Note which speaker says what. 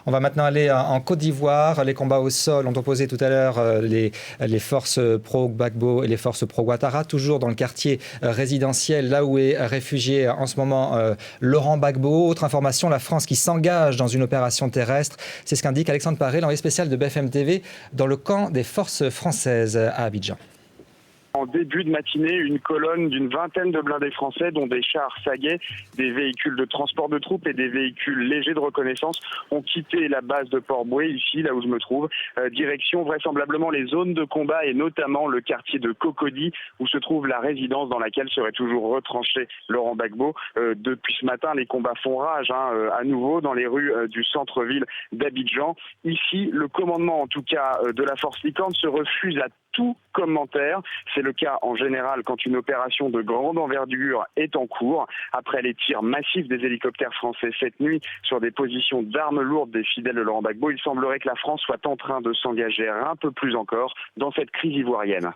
Speaker 1: On va maintenant aller en Côte d'Ivoire. Les combats au sol ont opposé tout à l'heure les forces pro-Gbagbo et les forces pro-Ouattara, toujours dans le quartier résidentiel, là où est réfugié en ce moment Laurent Gbagbo. Autre information, la France qui s'engage dans une opération terrestre. C'est ce qu'indique Alexandre Paré, l'envoyé spécial de BFM TV, dans le camp des forces françaises à Abidjan.
Speaker 2: En début de matinée, une colonne d'une vingtaine de blindés français, dont des chars Saguet, des véhicules de transport de troupes et des véhicules légers de reconnaissance, ont quitté la base de Port-Bouët, ici, là où je me trouve, direction vraisemblablement les zones de combat et notamment le quartier de Cocody, où se trouve la résidence dans laquelle serait toujours retranché Laurent Gbagbo. Depuis ce matin, les combats font rage, à nouveau, dans les rues du centre-ville d'Abidjan. Ici, le commandement, en tout cas, de la force Licorne se refuse à tout commentaire. C'est le cas en général quand une opération de grande envergure est en cours. Après les tirs massifs des hélicoptères français cette nuit sur des positions d'armes lourdes des fidèles de Laurent Gbagbo, il semblerait que la France soit en train de s'engager un peu plus encore dans cette crise ivoirienne.